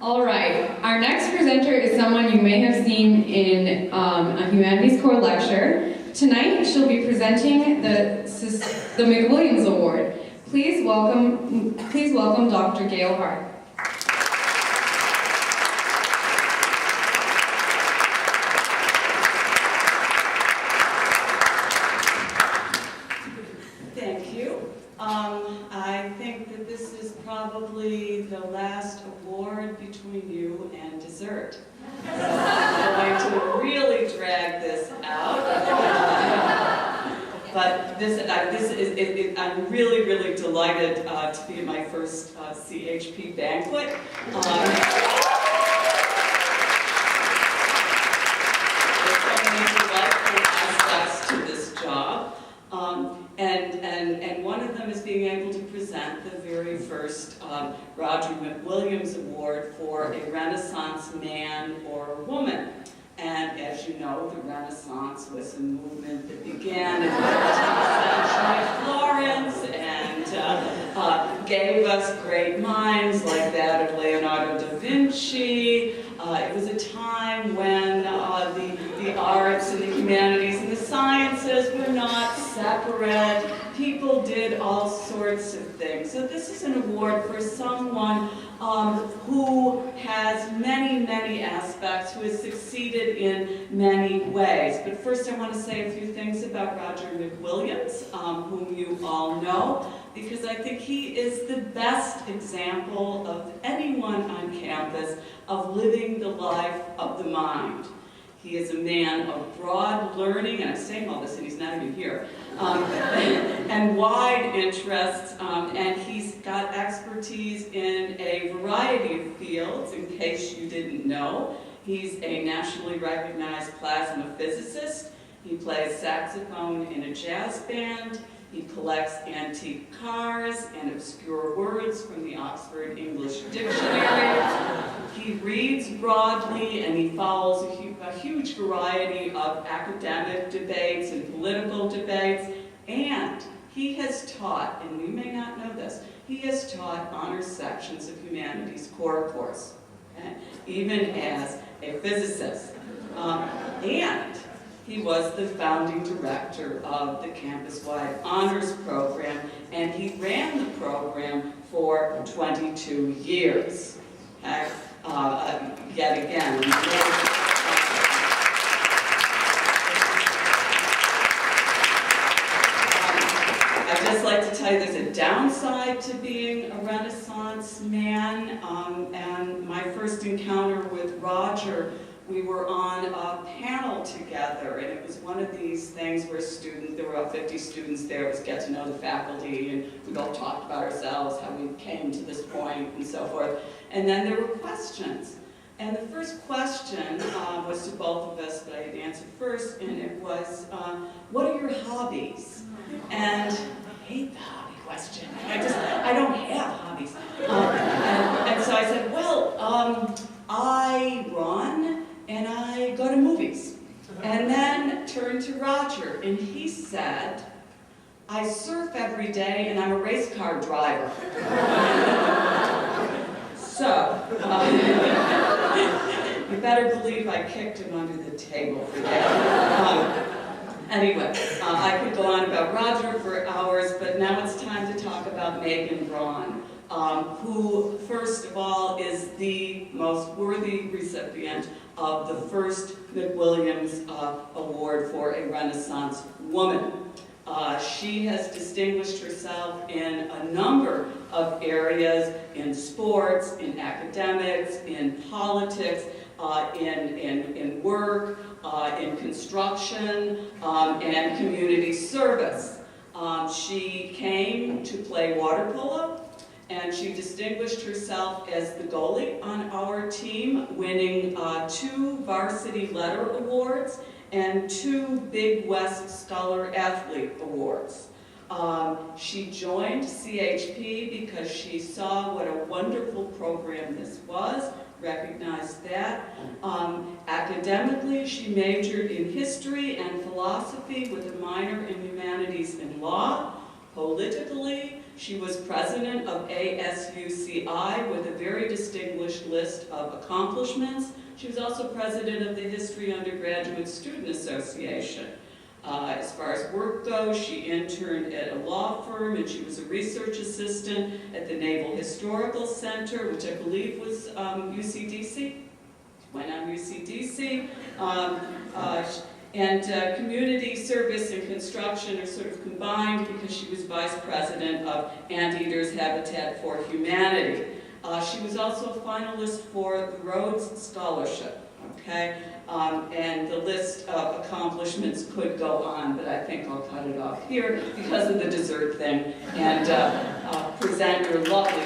All right, our next presenter is someone you may have seen in a Humanities Corps lecture. Tonight, she'll be presenting the McWilliams Award. Please welcome Dr. Gail Hart. Thank you. I think that this is probably the last award between you and dessert. So I'm going to really drag this out. But I'm really, really delighted to be in my first CHP Banquet. There's so many delightful aspects to this job. And one of them is being able to present the very first Roger McWilliams Award for a Renaissance man or woman. And as you know, the Renaissance was a movement that began in the 14th century Florence and gave us great minds like that of Leonardo da Vinci. It was a time when the arts and the humanities and the sciences were not separate. People did all sorts of things. So this is an award for someone who has many, many aspects, who has succeeded in many ways. But first I want to say a few things about Roger McWilliams, whom you all know, because I think he is the best example of anyone on campus of living the life of the mind. He is a man of broad learning, and I'm saying all this and he's not even here, and wide interests, and he's got expertise in a variety of fields, in case you didn't know. He's a nationally recognized plasma physicist. He plays saxophone in a jazz band. He collects antique cars and obscure words from the Oxford English Dictionary. He reads broadly and he follows a huge variety of academic debates and political debates. And he has taught, and you may not know this, he has taught honors sections of Humanities Corps course, okay? Even as a physicist. And he was the founding director of the campus-wide honors program, and he ran the program for 22 years. Okay? Yet again, I'd just like to tell you there's a downside to being a Renaissance man, and my first encounter with Roger, we were on a panel together, and it was one of these things where there were about 50 students there. It was get to know the faculty, and we all talked about ourselves, how we came to this point, and so forth. And then there were questions. And the first question was to both of us, but I had answered first, and it was, what are your hobbies? And I hate the hobby question. I don't have hobbies. And so I said, well, I run, and I go to movies. And then turned to Roger, and he said, I surf every day, and I'm a race car driver. So, you better believe I kicked him under the table for that. Anyway, I could go on about Roger for hours, but now it's time to talk about Megan Braun, who, first of all, is the most worthy recipient of the first McWilliams Award for a Renaissance woman. She has distinguished herself in a number of areas, in sports, in academics, in politics, in work, in construction, and community service. She came to play water polo, and she distinguished herself as the goalie on our team, winning 2 varsity letter awards and 2 Big West Scholar Athlete awards. She joined CHP because she saw what a wonderful program this was, recognized that. Academically, she majored in history and philosophy with a minor in humanities and law. Politically, She was president of ASUCI with a very distinguished list of accomplishments. She was also president of the History Undergraduate Student Association. As far as work goes, she interned at a law firm, and she was a research assistant at the Naval Historical Center, which I believe was UCDC. She went on UCDC. And community service and construction are sort of combined because she was vice president of Anteaters Habitat for Humanity. She was also a finalist for the Rhodes Scholarship, okay? And the list of accomplishments could go on, but I think I'll cut it off here because of the dessert thing and present your lovely